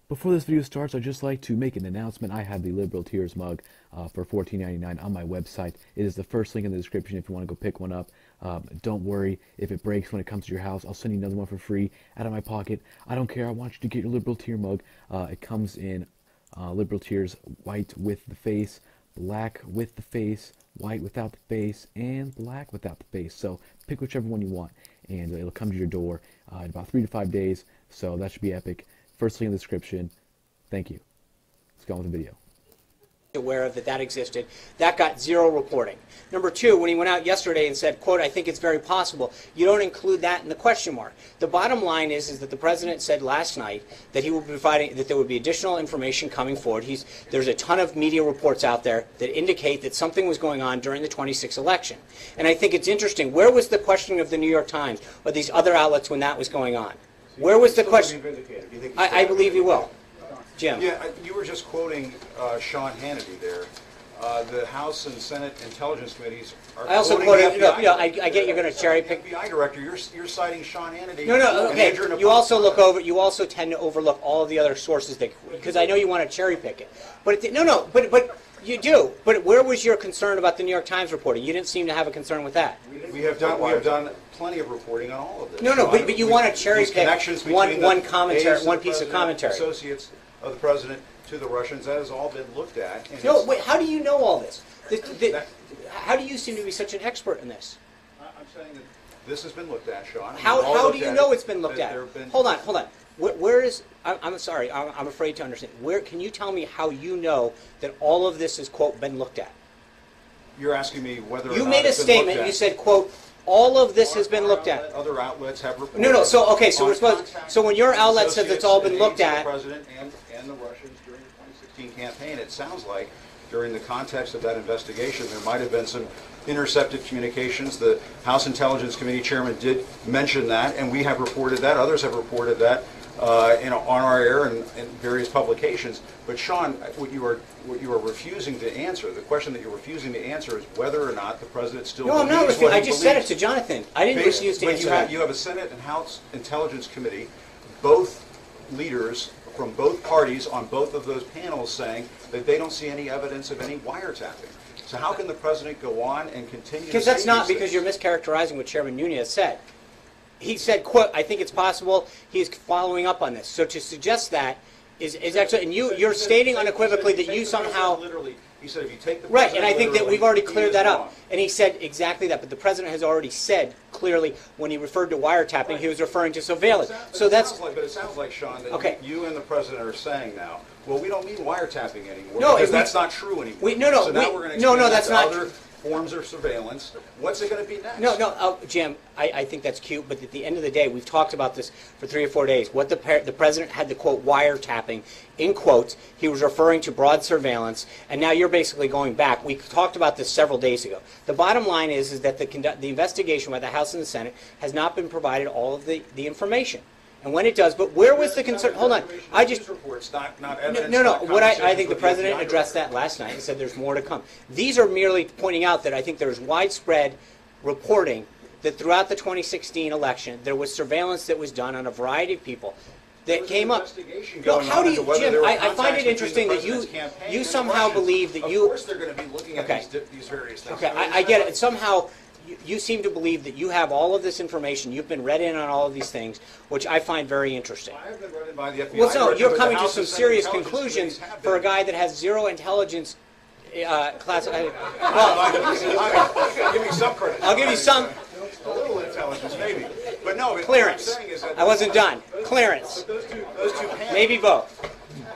Before this video starts, I'd just like to make an announcement. I have the Liberal Tears mug for $14.99 on my website. It is the first link in the description if you want to go pick one up. Don't worry if it breaks when it comes to your house. I'll send you another one for free out of my pocket. I don't care. I want you to get your Liberal Tear mug. It comes in Liberal Tears white with the face, black with the face, white without the face, and black without the face. So pick whichever one you want, and it'll come to your door in about 3 to 5 days. So that should be epic. First link in the description. Thank you. Let's go on with the video. Aware of that existed. That got zero reporting. Number two, when he went out yesterday and said, quote, I think it's very possible, you don't include that in the question mark. The bottom line is that the president said last night that he will be providing, that there would be additional information coming forward. There's a ton of media reports out there that indicate that something was going on during the 26th election. And I think it's interesting. Where was the questioning of the New York Times or these other outlets when that was going on? Where was the question? I believe you will. Jim. Yeah, you were just quoting Sean Hannity there. The House and Senate Intelligence Committees are I also quoted, I get you're going to cherry pick. FBI director, you're citing Sean Hannity. No, okay. You also look over. You also tend to overlook all of the other sources that, because I know you want to cherry pick it. But but you do. But where was your concern about the New York Times reporting? You didn't seem to have a concern with that. We have done plenty of reporting on all of this. No, but you want to cherry pick one commentary, one piece of commentary. Associates of the president to the Russians, that has all been looked at. And no, wait, how do you know all this? How do you seem to be such an expert in this? I'm saying that this has been looked at, Sean. How do you know it's been looked at? Hold on. Where is, I'm sorry, I'm afraid to understand. Where, can you tell me how you know that all of this is, quote, been looked at? You're asking me whether or not you made a statement, you said, quote, all of this has been looked at. Other outlets have reported. No, so okay, so we're supposed. So when your outlet says it's all been looked at, the president and the Russians during the 2016 campaign, it sounds like during the context of that investigation, there might have been some intercepted communications. The House Intelligence Committee chairman did mention that, and we have reported that. Others have reported that on our air and in various publications. But Sean, what you are refusing to answer, the question that you're refusing to answer, is whether or not the president still believes what he believes. No, I'm not refusing. I just said it to Jonathan. I didn't refuse to answer that. You have a Senate and House Intelligence Committee, both leaders from both parties on both of those panels saying that they don't see any evidence of any wiretapping. So how can the president go on and continue to say Because that's not these because things? you're mischaracterizing what Chairman Nunez said. He said, quote, I think it's possible. He's following up on this. So to suggest that is actually, and you're stating unequivocally that you somehow... Literally, he said if you take the right, and I think that literally, we've already he cleared is that wrong. up. And he said exactly that. But the president has already said clearly when he referred to wiretapping, he was referring to surveillance. So that's... But it sounds like, Sean, that okay. you and the president are saying now, well, we don't mean wiretapping anymore, no, because that's not true anymore. So now we're going to no, that's not other forms of surveillance. What's it going to be next? No, Jim, I think that's cute, but at the end of the day, we've talked about this for 3 or 4 days. What the president had the, quote, wiretapping, in quotes, he was referring to broad surveillance, and now you're basically going back. We talked about this several days ago. The bottom line is that the investigation by the House and the Senate has not been provided all of the information. And when it does, but where was the concern? Hold on, I just... Not evidence, no. What I think the president addressed that last night and said there's more to come. These are merely pointing out that I think there's widespread reporting that throughout the 2016 election there was surveillance that was done on a variety of people that came up. No, how do you, Jim? I find it interesting that you somehow believe that you... Of course they're going to be looking at these various things. Okay, I get it. And somehow you seem to believe that you have all of this information. You've been read in on all of these things, which I find very interesting. I have been read in by the FBI. Well, so you're coming to some serious conclusions for a guy that has zero intelligence class. Give me some credit. I'll give you some. A little intelligence, maybe. But no, clearance. What I'm saying is that I wasn't done. Clearance. Those two panels, maybe both.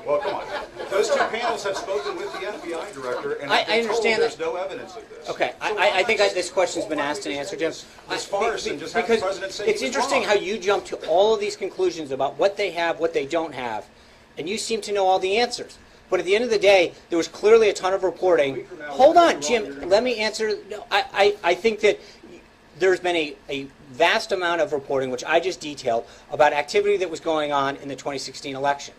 Well, come on. Those two panels have spoken with the FBI director, and I understand there's no evidence of this. Okay, I think this question's been asked and answered, Jim. Because it's interesting how you jump to all of these conclusions about what they have, what they don't have, and you seem to know all the answers. But at the end of the day, there was clearly a ton of reporting. Hold on, Jim. Let me answer. No, I think that there's been a vast amount of reporting, which I just detailed, about activity that was going on in the 2016 election.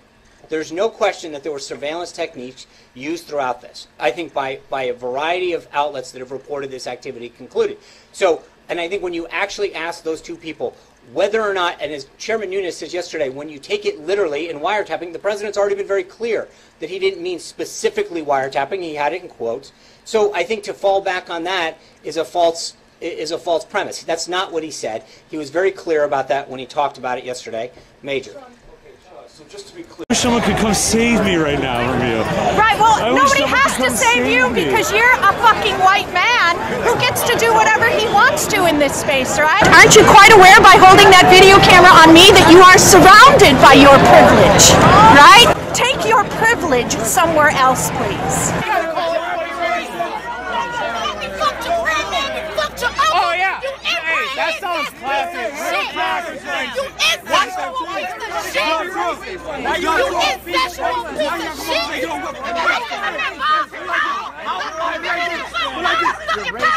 There's no question that there were surveillance techniques used throughout this. I think by a variety of outlets that have reported this activity concluded. So, and I think when you actually ask those two people, whether or not, and as Chairman Nunes said yesterday, when you take it literally in wiretapping, the president's already been very clear that he didn't mean specifically wiretapping. He had it in quotes. So I think to fall back on that is a false premise. That's not what he said. He was very clear about that when he talked about it yesterday. Major. So just to be clear, I wish someone could come save me right now from you. Right, well, nobody has to save you because you're a fucking white man who gets to do whatever he wants to in this space, right? Aren't you quite aware by holding that video camera on me that you are surrounded by your privilege, right? Take your privilege somewhere else, please. Oh yeah! Hey, that sounds classic. Real classic. You intellectual piece of shit! You intellectual piece of shit!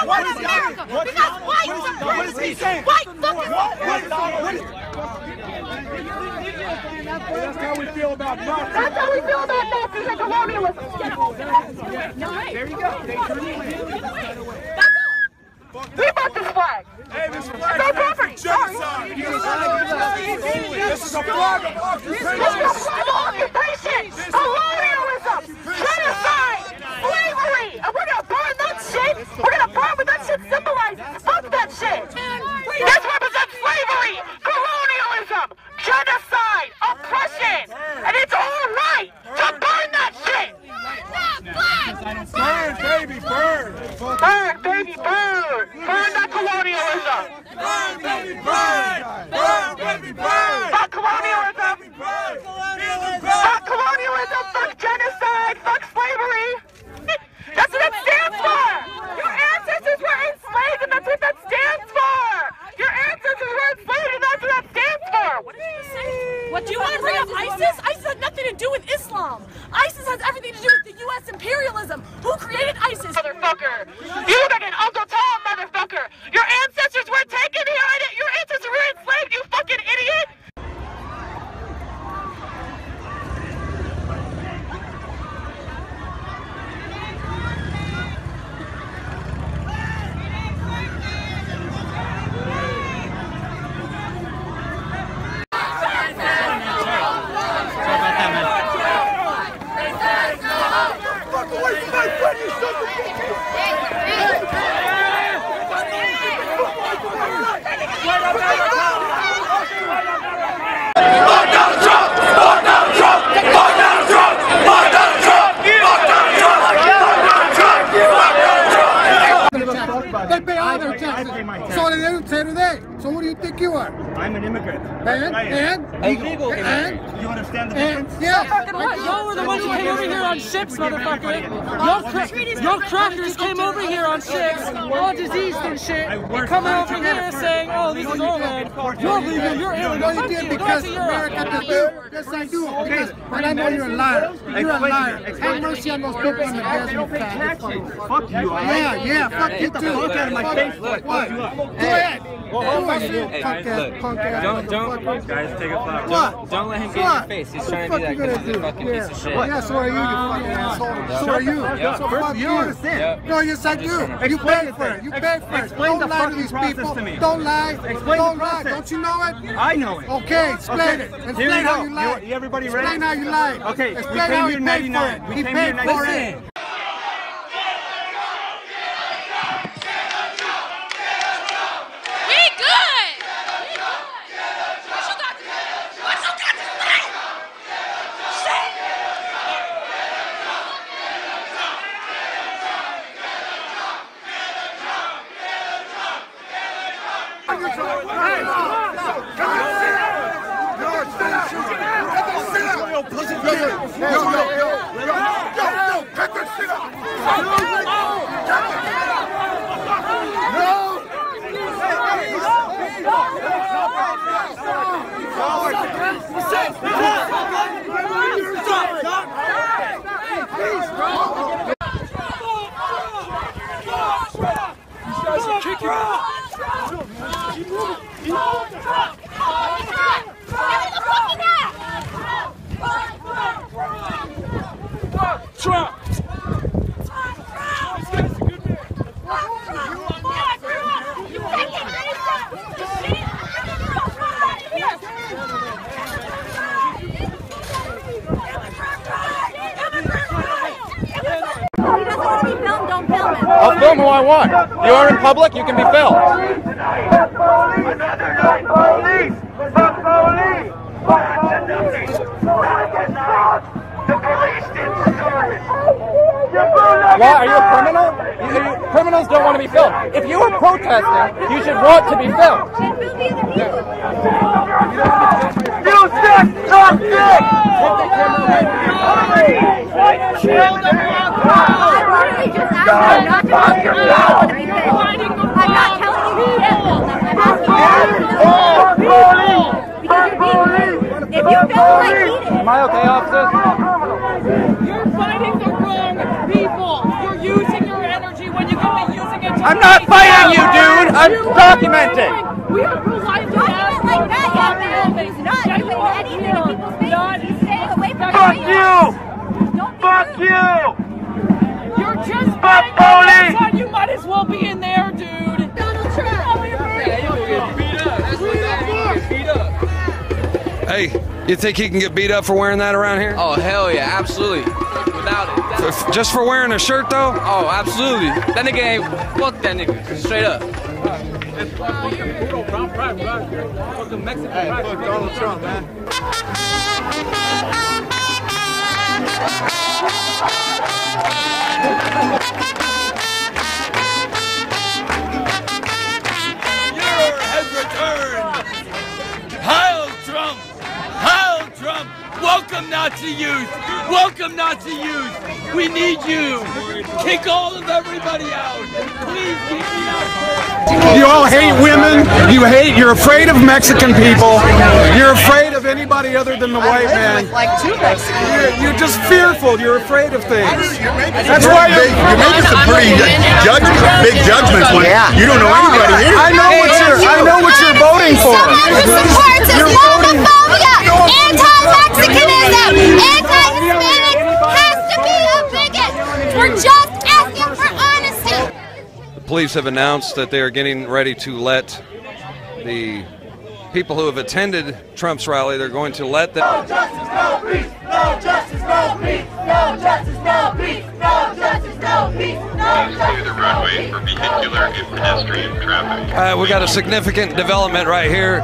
What is America? Because white What is he saying? white fucking That's how we feel about Nazis. That's how we feel about Nazis and colonialism. There you go. They turn it away. We bought this flag. Hey, this It's flag our property. genocide. This is a flag of occupation. This is a flag of occupation, colonialism, genocide, slavery, and we're gonna burn that shit. We're gonna burn what that shit symbolizes. Fuck that shit. This represents slavery, colonialism, genocide, oppression, and it's all right to burn that shit. Burn, baby, burn. Burn, baby, burn. Burn that colonialism. Burn, baby, burn. Burn, baby, burn. Fuck colonialism. Fuck colonialism. Fuck genocide. Fuck slavery. That's what it stands for. Your ancestors were enslaved, and that's what that stands for. Your ancestors were enslaved, and that's what that stands for. What did you say? What, do you want to bring up ISIS? ISIS has nothing to do with Islam. ISIS has everything to do with the U.S. imperialism. Who created ISIS? Motherfucker. You look like an Uncle Tom, motherfucker. Your ancestors were taken here, and your ancestors were enslaved, you fucking idiot. They pay all their taxes. So they didn't say today. So what do you think you are? I'm an immigrant. And? Illegal And? You understand the difference? Yeah. Y'all were the ones who came over here on ships, motherfucker. Your crackers came over here on ships, all diseased and shit, and coming over here saying, oh, this is our land. You're legal, you're alien. No, you did because America does do. Yes, I do. Because, but I know you're a liar. You're a liar. Have mercy on those people in the desert. Fuck you. Yeah, fuck you too. Look at my face. What? Go ahead. Don't, guys, take a flop. Don't let him get in your face. He's trying to do that because he's a fucking piece of shit. Yeah, so are you, you fucking asshole. So are you. So fuck you. understand. No, yes, I do. You pay for it. You pay for it. Explain the Don't lie to fucking these process people. to me. Don't lie. Explain Don't the lie. process. Don't you know it? I know it. Okay, explain it. Here Explain we how go. you lied. Everybody ready? Explain how you lied. Okay, we Explain came how here he in paid for 99. it. We He came here paid in for 99. it. I'll film who I want. You are in public, you can be filmed. Another night, police! Fuck police! The police didn't start it! Why? Are you a criminal? Criminals don't want to be filmed. If you were protesting, you should want to be filmed. You sick, talk dick! I'm literally just asking you not to talk your mouth to be filmed. I'm not telling you to get filmed. I'm asking you if you feel like eating. Am I okay, officer? You're fighting the wrong people. You're using your energy when you could be using it to I'm not fighting you, dude. I'm documenting. We are politely Document like that, yeah, man. He's not doing anything to people's faces. He's staying away from Fuck you! Fuck you! You're just Fuck police! You might as well be in there, dude. Donald Trump. Hey, you think he can get beat up for wearing that around here? Oh, hell yeah, absolutely. Without it. Just for wearing a shirt, though? Oh, absolutely. That nigga ain't, fuck that nigga, straight up. Hey, fuck Donald Trump, man. Has returned. Heil Trump! Heil Trump! Welcome Nazi youth! Welcome Nazi youth! We need you! Kick all of everybody out! Please keep me out! You all hate women. You're afraid of Mexican people. You're afraid of anybody other than the white man. Like two Mexicans. You're just fearful. You're afraid of things. That's why you're making some pretty big judgments when you don't know anybody here. I know what you're voting for. Someone who supports Islamophobia, anti-Mexicanism, anti-Hispanic has to be a bigot. We're just asking for honesty. The police have announced that they are getting ready to let the people who have attended Trump's rally, they're going to let them... No justice, no peace! No justice, no peace! No justice, no peace! No justice, no peace! No justice, no peace! For vehicular and pedestrian traffic. we got a significant development right here.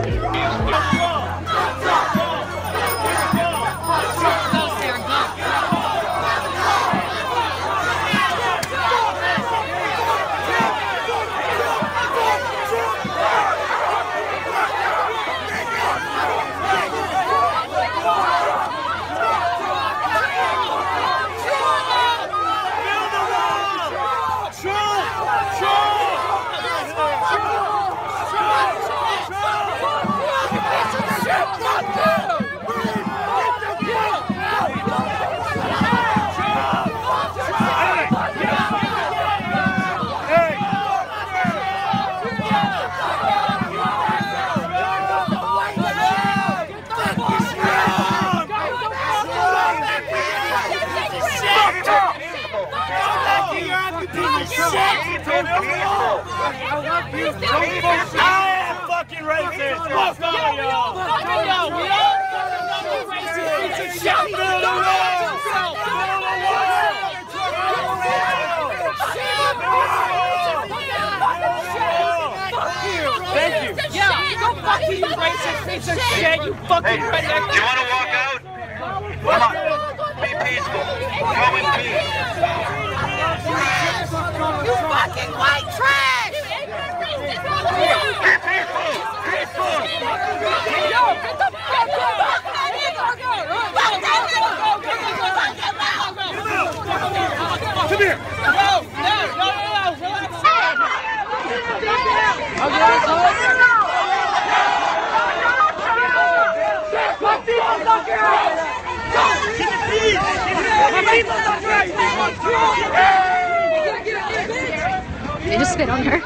I am fucking racist! Fuck all y'all! Fuck y'all! We all racist! Shout to the Thank you! Yeah, go fuck you, racist piece of shit, you fucking redneck! You want to walk out? Come on. Be peaceful. Go in peace. You fucking white trash! Come here! They just spit on her.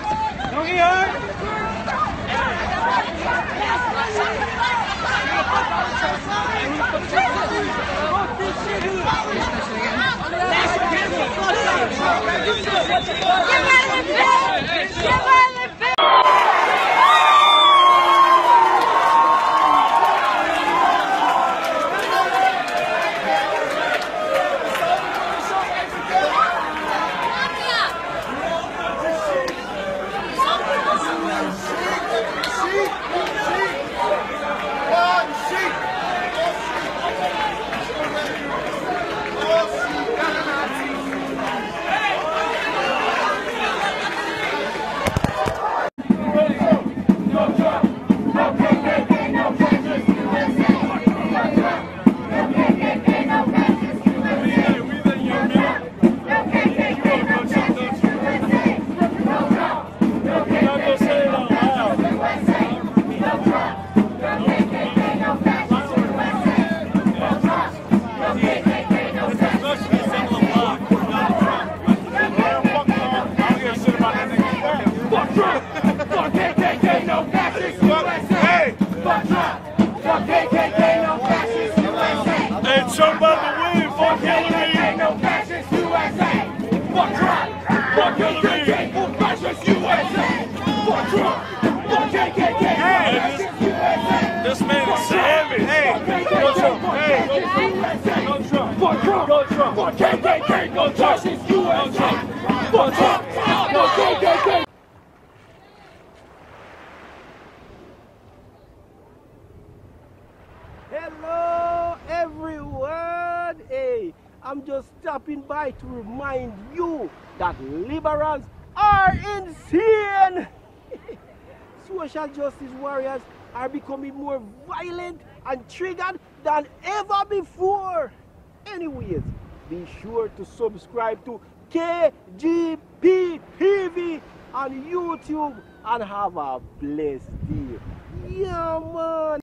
Fuck Hillary, ain't no fascist USA. Fuck Trump. Fuck Hillary, ain't no fascist USA. Fuck Trump. Fuck KKK. Fascist USA. This man is savage. Hey, go Trump. Hey, go Trump. Fuck Trump. Go Trump. Fuck KKK. Go Fascist USA. Fuck Trump. Go KKK. Hello everyone! Hey, I'm just stopping by to remind you that liberals are insane! Social justice warriors are becoming more violent and triggered than ever before. Anyways, be sure to subscribe to KGP TV on YouTube and have a blessed day. Yeah, man!